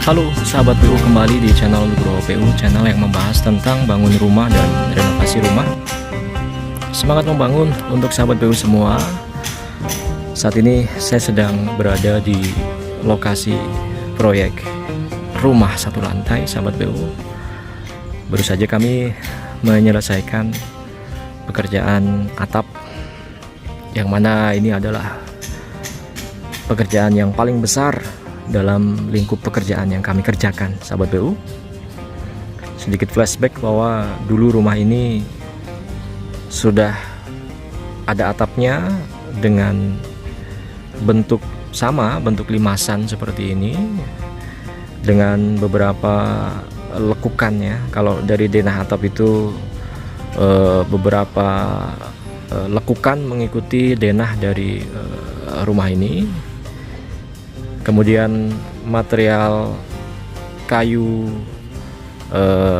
Halo sahabat PU, kembali di channel Nugroho PU, channel yang membahas tentang bangun rumah dan renovasi rumah. Semangat membangun untuk sahabat PU semua. Saat ini saya sedang berada di lokasi proyek rumah satu lantai sahabat PU. Baru saja kami menyelesaikan pekerjaan atap, yang mana ini adalah pekerjaan yang paling besar dalam lingkup pekerjaan yang kami kerjakan sahabat PU. Sedikit flashback bahwa dulu rumah ini sudah ada atapnya dengan bentuk sama, bentuk limasan seperti ini, dengan beberapa lekukannya. Kalau dari denah atap itu beberapa lekukan mengikuti denah dari rumah ini. Kemudian material kayu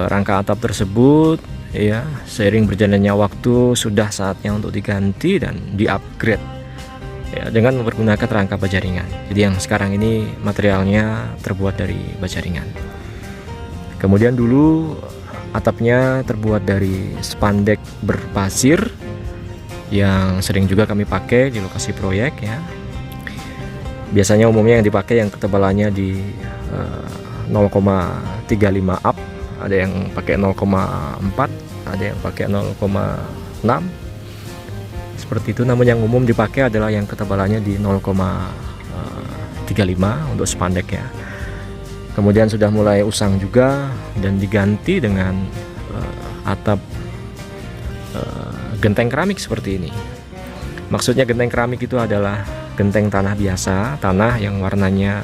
rangka atap tersebut, ya, seiring berjalannya waktu sudah saatnya untuk diganti dan di-upgrade, ya, dengan menggunakan rangka baja ringan. Jadi yang sekarang ini materialnya terbuat dari baja ringan. Kemudian dulu atapnya terbuat dari spandek berpasir yang sering juga kami pakai di lokasi proyek, ya. Biasanya umumnya yang dipakai yang ketebalannya di 0,35 up, ada yang pakai 0,4, ada yang pakai 0,6 seperti itu. Namun yang umum dipakai adalah yang ketebalannya di 0,35 untuk spandek, ya. Kemudian sudah mulai usang juga dan diganti dengan atap genteng keramik seperti ini. Maksudnya genteng keramik itu adalah genteng tanah biasa, tanah yang warnanya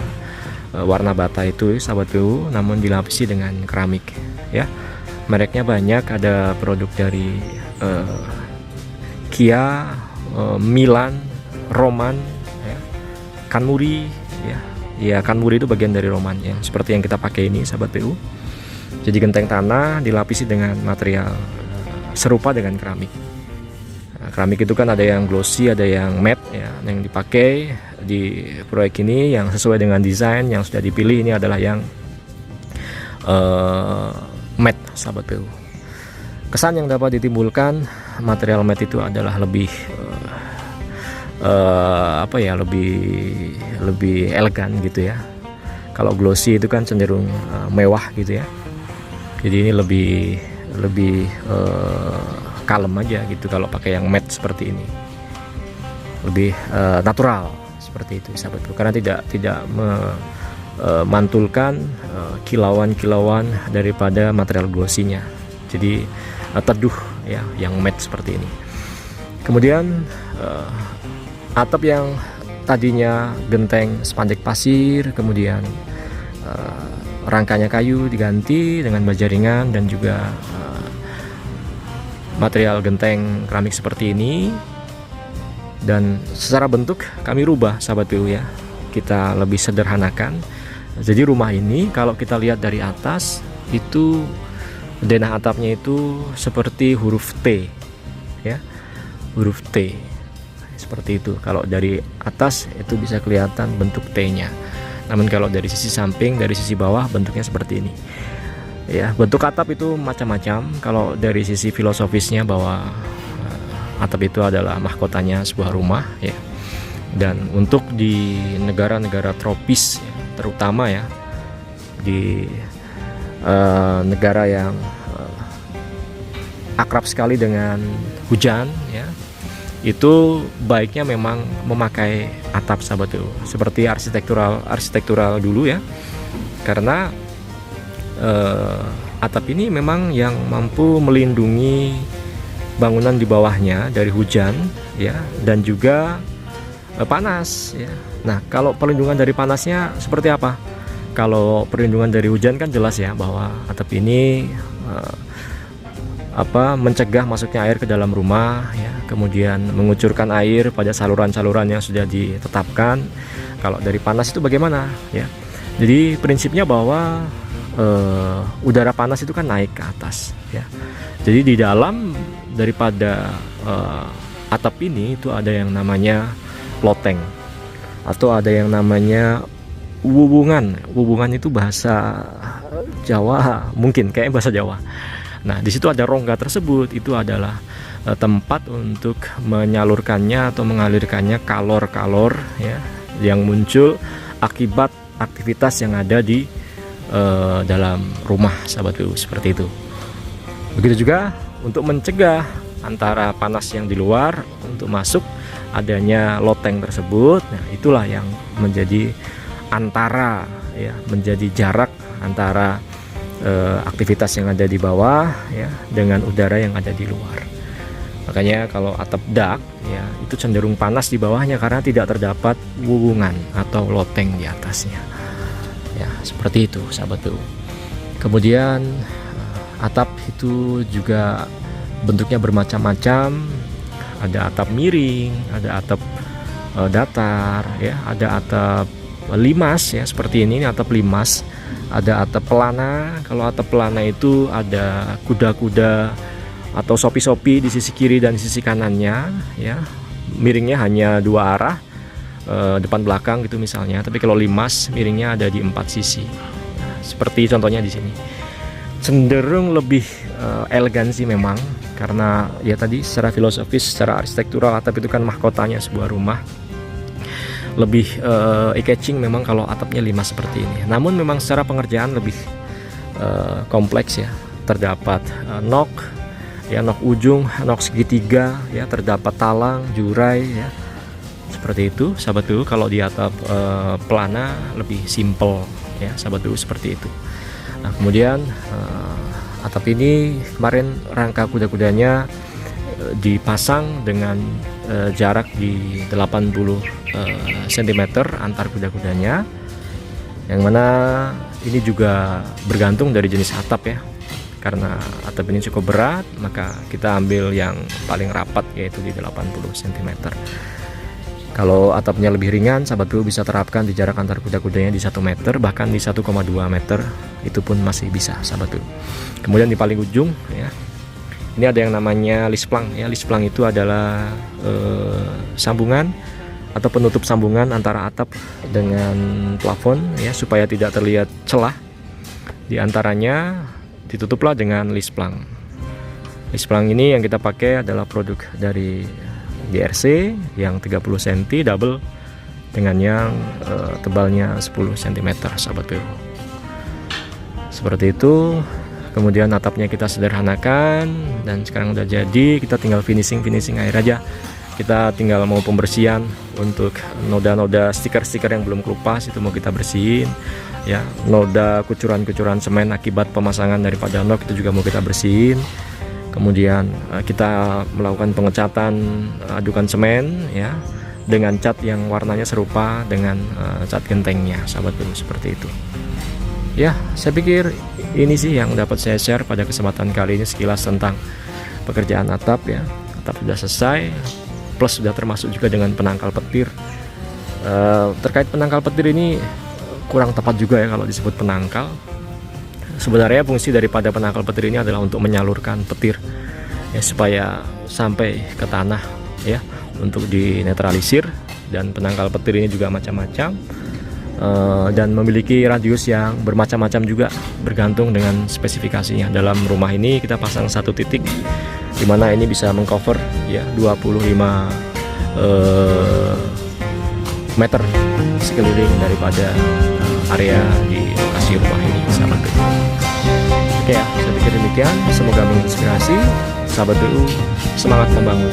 warna bata itu sahabat PU, namun dilapisi dengan keramik, ya. Mereknya banyak, ada produk dari Kia, Milan, Roman, ya, Kanmuri, ya. Ya, Kanmuri itu bagian dari Roman, ya, seperti yang kita pakai ini sahabat PU. Jadi genteng tanah dilapisi dengan material serupa dengan keramik. Keramik itu kan ada yang glossy, ada yang matte, ya. Yang dipakai di proyek ini yang sesuai dengan desain yang sudah dipilih ini adalah yang matte sahabat PU. Kesan yang dapat ditimbulkan material matte itu adalah lebih lebih elegan gitu, ya. Kalau glossy itu kan cenderung mewah gitu, ya. Jadi ini lebih kalem aja gitu kalau pakai yang matte seperti ini, lebih natural seperti itu sahabat, karena tidak memantulkan kilauan-kilauan daripada material glossinya. Jadi teduh, ya, yang matte seperti ini. Kemudian atap yang tadinya genteng spandek pasir, kemudian rangkanya kayu diganti dengan baja ringan dan juga material genteng keramik seperti ini. Dan secara bentuk kami rubah sahabat PU, ya, kita lebih sederhanakan. Jadi rumah ini kalau kita lihat dari atas itu denah atapnya itu seperti huruf T, ya, huruf T seperti itu. Kalau dari atas itu bisa kelihatan bentuk T-nya. Namun kalau dari sisi samping, dari sisi bawah, bentuknya seperti ini. Ya, bentuk atap itu macam-macam. Kalau dari sisi filosofisnya bahwa atap itu adalah mahkotanya sebuah rumah, ya. Dan untuk di negara-negara tropis, ya, terutama, ya, di negara yang akrab sekali dengan hujan, ya, itu baiknya memang memakai atap sahabat itu, seperti arsitektural dulu, ya. Karena atap ini memang yang mampu melindungi bangunan di bawahnya dari hujan, ya, dan juga panas, ya. Nah, kalau perlindungan dari panasnya seperti apa? Kalau perlindungan dari hujan kan jelas, ya, bahwa atap ini mencegah masuknya air ke dalam rumah, ya, kemudian mengucurkan air pada saluran-saluran yang sudah ditetapkan. Kalau dari panas itu bagaimana, ya? Jadi prinsipnya bahwa udara panas itu kan naik ke atas, ya. Jadi di dalam daripada atap ini itu ada yang namanya loteng, atau ada yang namanya Wuwungan itu bahasa Jawa, mungkin kayak bahasa Jawa. Nah, di situ ada rongga tersebut, itu adalah tempat untuk menyalurkannya atau mengalirkannya kalor-kalor ya yang muncul akibat aktivitas yang ada di dalam rumah, sahabat BU, seperti itu. Begitu juga untuk mencegah antara panas yang di luar untuk masuk, adanya loteng tersebut. Nah, itulah yang menjadi antara ya, menjadi jarak antara aktivitas yang ada di bawah ya dengan udara yang ada di luar. Makanya kalau atap dak ya itu cenderung panas di bawahnya karena tidak terdapat wuwungan atau loteng di atasnya. Ya, seperti itu, sahabat BU. Kemudian atap itu juga bentuknya bermacam-macam. Ada atap miring, ada atap datar ya, ada atap limas ya seperti ini atap limas. Ada atap pelana. Kalau atap pelana itu ada kuda-kuda atau sopi-sopi di sisi kiri dan sisi kanannya ya. Miringnya hanya dua arah, depan belakang gitu misalnya. Tapi kalau limas miringnya ada di 4 sisi. Nah, seperti contohnya di sini. Cenderung lebih elegan sih memang, karena ya tadi secara filosofis, secara arsitektural atap itu kan mahkotanya sebuah rumah. Lebih eye-catching memang kalau atapnya limas seperti ini. Namun memang secara pengerjaan lebih kompleks ya. Terdapat nok ya, nok ujung, nok segitiga ya, terdapat talang, jurai ya. Seperti itu, sahabat BU. Kalau di atap pelana lebih simple ya, sahabat BU, seperti itu. Nah, kemudian atap ini kemarin rangka kuda-kudanya dipasang dengan jarak di 80 cm antar kuda-kudanya, yang mana ini juga bergantung dari jenis atap ya. Karena atap ini cukup berat, maka kita ambil yang paling rapat yaitu di 80 cm. Kalau atapnya lebih ringan, sahabat BU bisa terapkan di jarak antar kuda-kudanya di 1 meter, bahkan di 1,2 meter, itu pun masih bisa, sahabat BU. Kemudian di paling ujung ya, ini ada yang namanya lisplang ya. Lisplang itu adalah sambungan atau penutup sambungan antara atap dengan plafon ya, supaya tidak terlihat celah di antaranya, ditutuplah dengan lisplang. Lisplang ini yang kita pakai adalah produk dari GRC yang 30 cm double dengan yang tebalnya 10 cm, sahabat BU. Seperti itu. Kemudian atapnya kita sederhanakan dan sekarang udah jadi, kita tinggal finishing air aja. Kita tinggal mau pembersihan untuk noda-noda stiker-stiker yang belum kelupas, itu mau kita bersihin ya. Noda kucuran-kucuran semen akibat pemasangan daripada nok itu juga mau kita bersihin. Kemudian kita melakukan pengecatan adukan semen ya dengan cat yang warnanya serupa dengan cat gentengnya, sahabat BU, seperti itu. Ya, saya pikir ini sih yang dapat saya share pada kesempatan kali ini, sekilas tentang pekerjaan atap ya. Atap sudah selesai, plus sudah termasuk juga dengan penangkal petir. Terkait penangkal petir ini kurang tepat juga ya kalau disebut penangkal. Sebenarnya fungsi daripada penangkal petir ini adalah untuk menyalurkan petir ya, supaya sampai ke tanah ya, untuk dinetralisir. Dan penangkal petir ini juga macam-macam dan memiliki radius yang bermacam-macam juga, bergantung dengan spesifikasinya. Dalam rumah ini kita pasang 1 titik, dimana ini bisa mengcover ya 25 meter sekeliling daripada area di lokasi rumah ini, sahabat BU. Oke ya, saya pikir demikian. Semoga menginspirasi, sahabat BU. Semangat membangun.